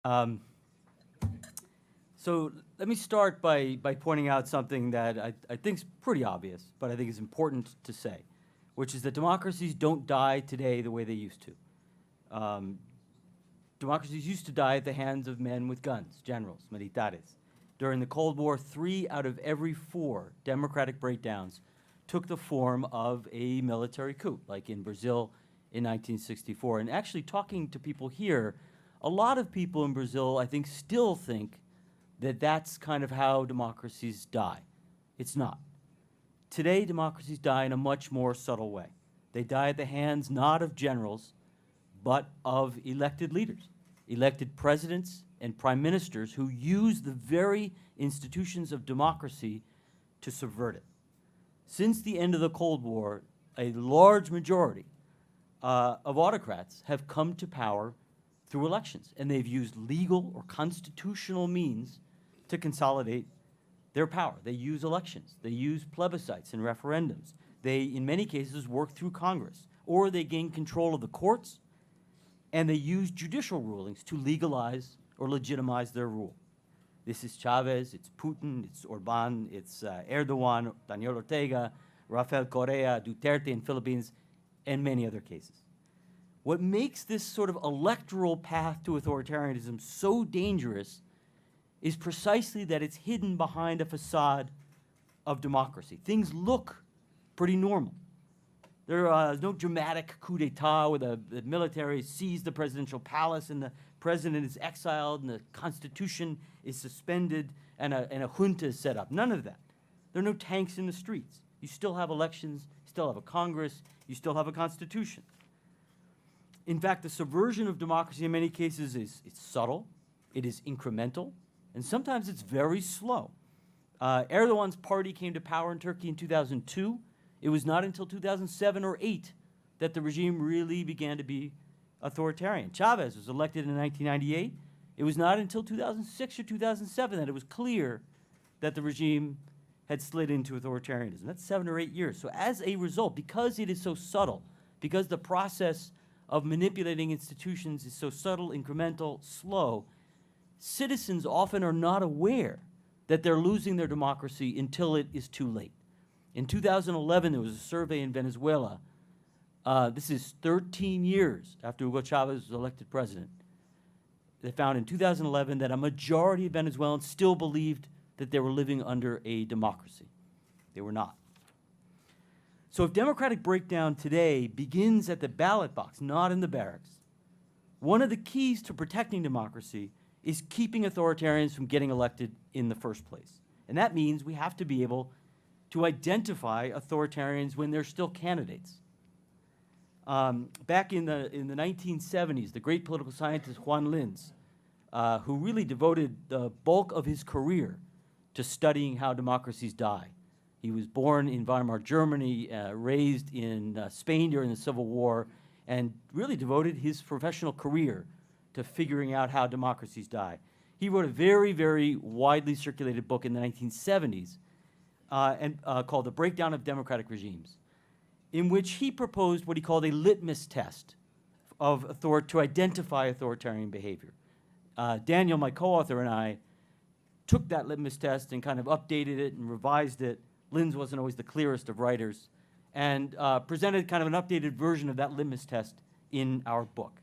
Um, so let me start by pointing out something that I think is pretty obvious, but I think is important to say, which is that democracies don't die today the way they used to. Um, Democracies used to die at the hands of men with guns, generals, militares. During the Cold War, 3 out of every 4 democratic breakdowns took the form of a military coup, like in Brazil in 1964. And actually, talking to people here, a lot of people in Brazil, I think, still think that that's kind of how democracies die. It's not. Today, democracies die in a much more subtle way. They die at the hands not of generals, but of elected leaders, elected presidents and prime ministers who use the very institutions of democracy to subvert it. Since the end of the Cold War, a large majority of autocrats have come to power through elections, and they've used legal or constitutional means to consolidate their power. They use elections, they use plebiscites and referendums. They, in many cases, work through Congress, or they gain control of the courts, and they use judicial rulings to legalize or legitimize their rule. This is Chavez, it's Putin, it's Orban, it's Erdogan, Daniel Ortega, Rafael Correa, Duterte in Philippines, and many other cases. What makes this sort of electoral path to authoritarianism so dangerous is precisely that it's hidden behind a facade of democracy. Things look pretty normal. There is no dramatic coup d'etat where the military seized the presidential palace and the president is exiled and the constitution is suspended and a junta is set up. None of that. There are no tanks in the streets. You still have elections, you still have a Congress, you still have a constitution. In fact, the subversion of democracy in many cases is subtle, it is incremental, and sometimes it's very slow. Erdogan's party came to power in Turkey in 2002. It was not until 2007 or 8 that the regime really began to be authoritarian. Chavez was elected in 1998. It was not until 2006 or 2007 that it was clear that the regime had slid into authoritarianism. That's 7 or 8 years. So as a result, because it is so subtle, because the process of manipulating institutions is so subtle, incremental, slow, citizens often are not aware that they're losing their democracy until it is too late. In 2011, there was a survey in Venezuela. This is 13 years after Hugo Chavez was elected president. They found in 2011 that a majority of Venezuelans still believed that they were living under a democracy. They were not. So if democratic breakdown today begins at the ballot box, not in the barracks, one of the keys to protecting democracy is keeping authoritarians from getting elected in the first place. And that means we have to be able to identify authoritarians when they're still candidates. Back in the 1970s, the great political scientist Juan Linz, who really devoted the bulk of his career to studying how democracies die. He was born in Weimar, Germany, raised in Spain during the Civil War, and really devoted his professional career to figuring out how democracies die. He wrote a very, very widely circulated book in the 1970s called The Breakdown of Democratic Regimes, in which he proposed what he called a litmus test to identify authoritarian behavior. Daniel, my co-author, and I took that litmus test and kind of updated it and revised it. Linz wasn't always the clearest of writers, and presented kind of an updated version of that litmus test in our book.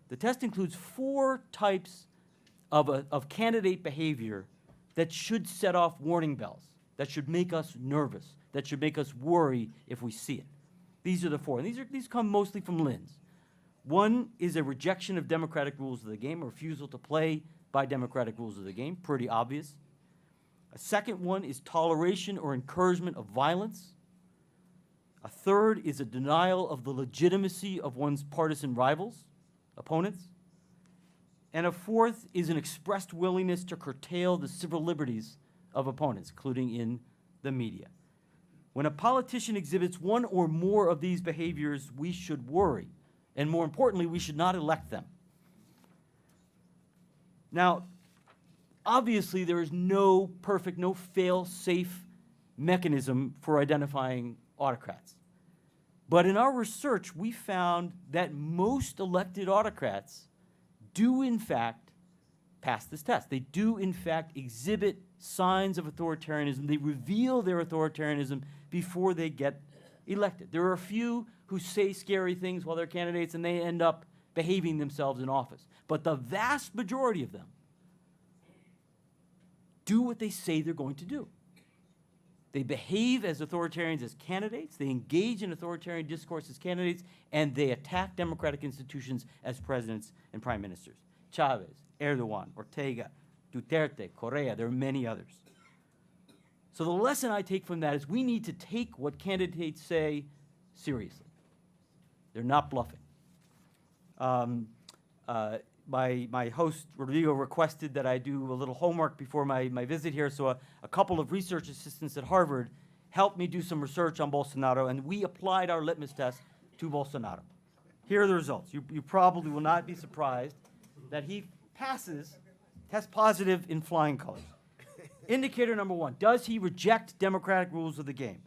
The test includes 4 types of candidate behavior that should set off warning bells, that should make us nervous, that should make us worry if we see it. These are the 4, and these come mostly from Linz. 1 is a rejection of democratic rules of the game, a refusal to play by democratic rules of the game, pretty obvious. A second one is toleration or encouragement of violence. A third is a denial of the legitimacy of one's partisan rivals, opponents. And a fourth is an expressed willingness to curtail the civil liberties of opponents, including in the media. When a politician exhibits one or more of these behaviors, we should worry. And more importantly, we should not elect them. Now, obviously, there is no perfect, no fail-safe mechanism for identifying autocrats. But in our research, we found that most elected autocrats do, in fact, pass this test. They do, in fact, exhibit signs of authoritarianism. They reveal their authoritarianism before they get elected. There are a few who say scary things while they're candidates and they end up behaving themselves in office. But the vast majority of them do what they say they're going to do. They behave as authoritarians as candidates, they engage in authoritarian discourse as candidates, and they attack democratic institutions as presidents and prime ministers. Chavez, Erdogan, Ortega, Duterte, Correa, there are many others. So the lesson I take from that is we need to take what candidates say seriously. They're not bluffing. My host, Rodrigo, requested that I do a little homework before my visit here, so a couple of research assistants at Harvard helped me do some research on Bolsonaro, and we applied our litmus test to Bolsonaro. Here are the results. You probably will not be surprised that he tests positive in flying colors. Indicator number one, does he reject democratic rules of the game?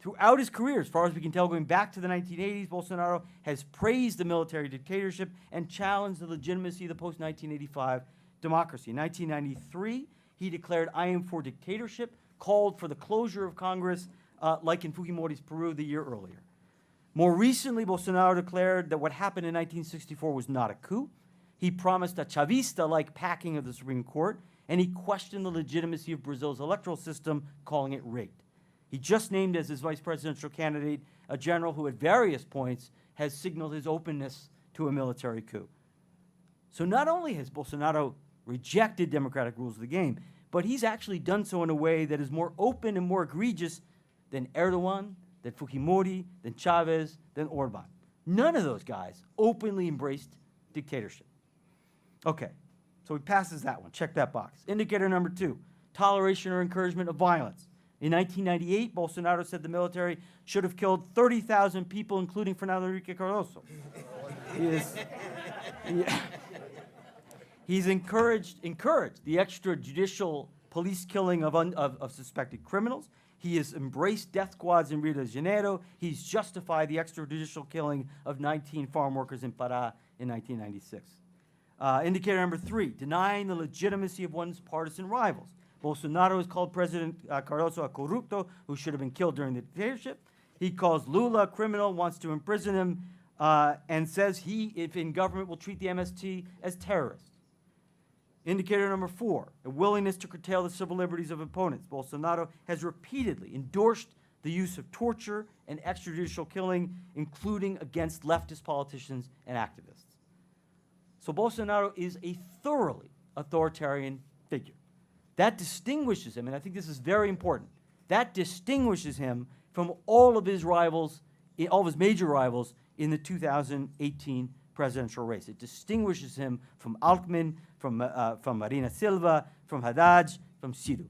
Throughout his career, as far as we can tell, going back to the 1980s, Bolsonaro has praised the military dictatorship and challenged the legitimacy of the post-1985 democracy. In 1993, he declared, "I am for dictatorship," called for the closure of Congress, like in Fujimori's Peru the year earlier. More recently, Bolsonaro declared that what happened in 1964 was not a coup. He promised a Chavista-like packing of the Supreme Court, and he questioned the legitimacy of Brazil's electoral system, calling it rigged. He just named as his vice presidential candidate a general who at various points has signaled his openness to a military coup. So not only has Bolsonaro rejected democratic rules of the game, but he's actually done so in a way that is more open and more egregious than Erdogan, than Fujimori, than Chavez, than Orban. None of those guys openly embraced dictatorship. Okay, so he passes that one. Check that box. Indicator number two, toleration or encouragement of violence. In 1998, Bolsonaro said the military should have killed 30,000 people, including Fernando Henrique Cardoso. He's encouraged the extrajudicial police killing of suspected criminals. He has embraced death squads in Rio de Janeiro. He's justified the extrajudicial killing of 19 farm workers in Pará in 1996. Indicator number three, denying the legitimacy of one's partisan rivals. Bolsonaro has called President Cardoso a corrupto who should have been killed during the dictatorship. He calls Lula a criminal, wants to imprison him, and says he, if in government, will treat the MST as terrorists. Indicator number four, a willingness to curtail the civil liberties of opponents. Bolsonaro has repeatedly endorsed the use of torture and extrajudicial killing, including against leftist politicians and activists. So Bolsonaro is a thoroughly authoritarian figure. That distinguishes him, and I think this is very important, that distinguishes him from all of his rivals, all of his major rivals in the 2018 presidential race. It distinguishes him from Alckmin, from Marina Silva, from Haddad, from Ciro.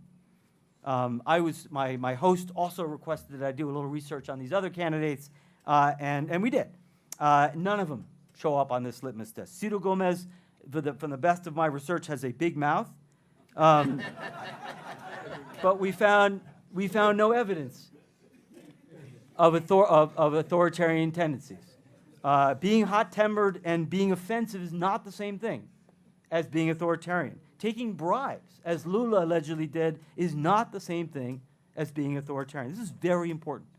My host also requested that I do a little research on these other candidates, and we did. None of them show up on this litmus test. Ciro Gomez, from the best of my research, has a big mouth. But we found no evidence of authoritarian tendencies. Being hot-tempered and being offensive is not the same thing as being authoritarian. Taking bribes, as Lula allegedly did, is not the same thing as being authoritarian. This is very important.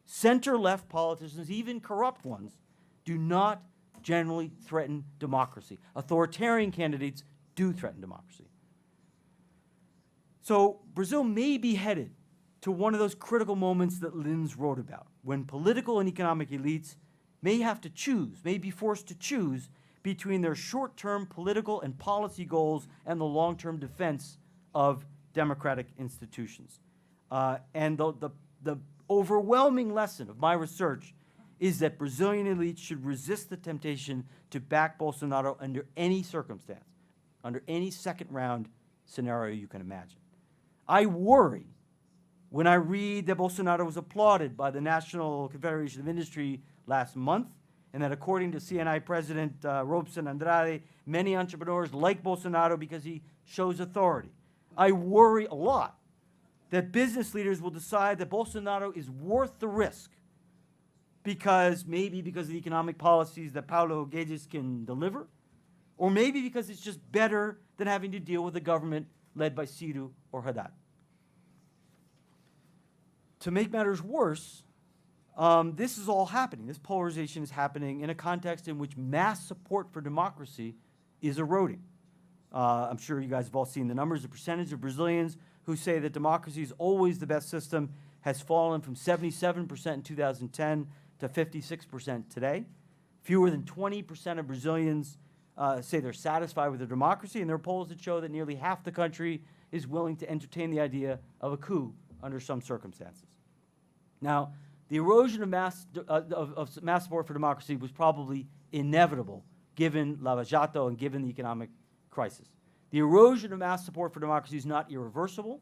Center-left politicians, even corrupt ones, do not generally threaten democracy. Authoritarian candidates do threaten democracy. So Brazil may be headed to one of those critical moments that Linz wrote about, when political and economic elites may have to choose, may be forced to choose between their short-term political and policy goals and the long-term defense of democratic institutions. And the overwhelming lesson of my research is that Brazilian elites should resist the temptation to back Bolsonaro under any circumstance, under any second-round scenario you can imagine. I worry when I read that Bolsonaro was applauded by the National Confederation of Industry last month, and that according to CNI President Robson Andrade, many entrepreneurs like Bolsonaro because he shows authority. I worry a lot that business leaders will decide that Bolsonaro is worth the risk because of the economic policies that Paulo Guedes can deliver, Or maybe because it's just better than having to deal with a government led by Siru or Haddad. To make matters worse, this is all happening. This polarization is happening in a context in which mass support for democracy is eroding. I'm sure you guys have all seen the numbers. The percentage of Brazilians who say that democracy is always the best system has fallen from 77% in 2010 to 56% today. Fewer than 20% of Brazilians say they're satisfied with their democracy, and there are polls that show that nearly half the country is willing to entertain the idea of a coup under some circumstances. Now, the erosion of mass support for democracy was probably inevitable given Lava Jato and given the economic crisis. The erosion of mass support for democracy is not irreversible.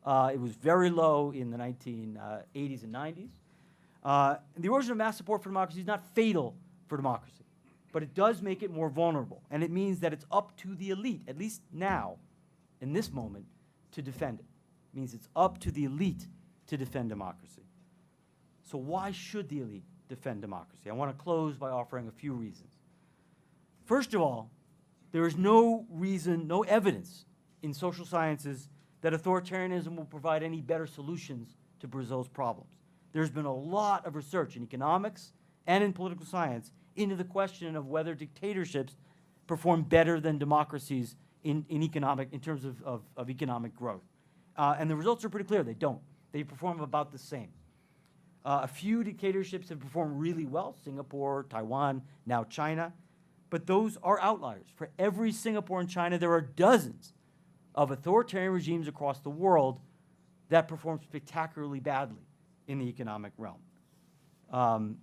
It was very low in the 1980s and 90s. The erosion of mass support for democracy is not fatal for democracy, but it does make it more vulnerable. And it means that it's up to the elite, at least now, in this moment, to defend it. It means it's up to the elite to defend democracy. So why should the elite defend democracy? I want to close by offering a few reasons. First of all, there is no reason, no evidence in social sciences that authoritarianism will provide any better solutions to Brazil's problems. There's been a lot of research in economics and in political science into the question of whether dictatorships perform better than democracies in terms of economic growth. And the results are pretty clear. They don't. They perform about the same. A few dictatorships have performed really well, Singapore, Taiwan, now China, but those are outliers. For every Singapore and China, there are dozens of authoritarian regimes across the world that perform spectacularly badly in the economic realm.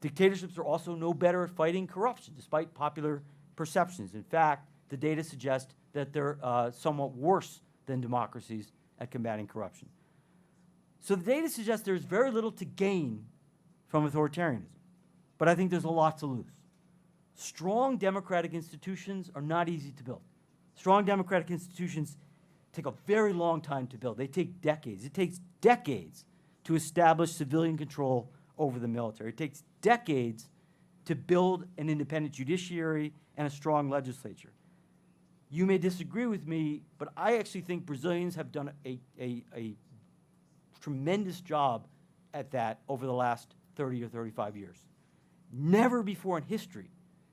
Dictatorships are also no better at fighting corruption, despite popular perceptions. In fact, the data suggest that they're somewhat worse than democracies at combating corruption. So the data suggests there's very little to gain from authoritarianism, but I think there's a lot to lose. Strong democratic institutions are not easy to build. Strong democratic institutions take a very long time to build. They take decades. It takes decades to establish civilian control over the military. It takes decades to build an independent judiciary and a strong legislature. You may disagree with me, but I actually think Brazilians have done a tremendous job at that over the last 30 or 35 years. Never before in history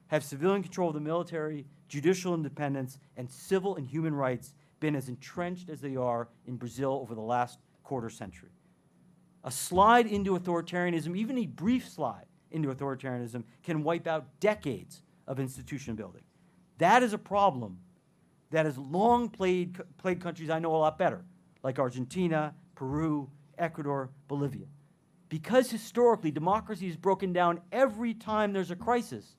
have civilian control of the military, judicial independence, and civil and human rights been as entrenched as they are in Brazil over the last quarter century. A slide into authoritarianism, even a brief slide into authoritarianism, can wipe out decades of institution building. That is a problem that has long plagued countries I know a lot better, like Argentina, Peru, Ecuador, Bolivia. Because historically democracy is broken down every time there's a crisis,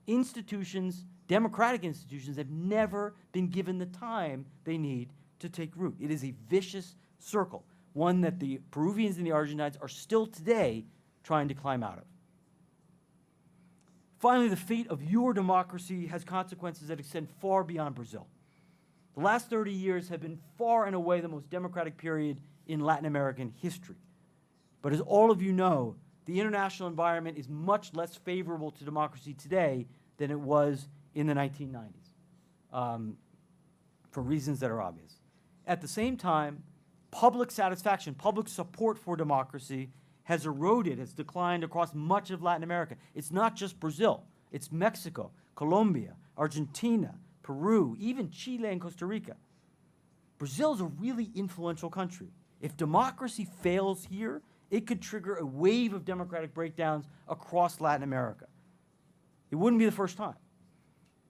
institutions, democratic institutions, have never been given the time they need to take root. It is a vicious circle, one that the Peruvians and the Argentines are still today trying to climb out of. Finally, the fate of your democracy has consequences that extend far beyond Brazil. The last 30 years have been far and away the most democratic period in Latin American history. But as all of you know, the international environment is much less favorable to democracy today than it was in the 1990s, for reasons that are obvious. At the same time, public satisfaction, public support for democracy has eroded, has declined across much of Latin America. It's not just Brazil. It's Mexico, Colombia, Argentina, Peru, even Chile and Costa Rica. Brazil is a really influential country. If democracy fails here, it could trigger a wave of democratic breakdowns across Latin America. It wouldn't be the first time.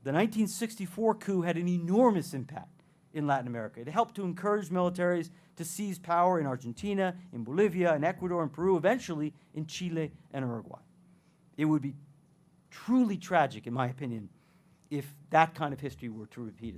The 1964 coup had an enormous impact in Latin America. It helped to encourage militaries to seize power in Argentina, in Bolivia, in Ecuador, and Peru, eventually in Chile and Uruguay. It would be truly tragic, in my opinion, if that kind of history were to repeat itself.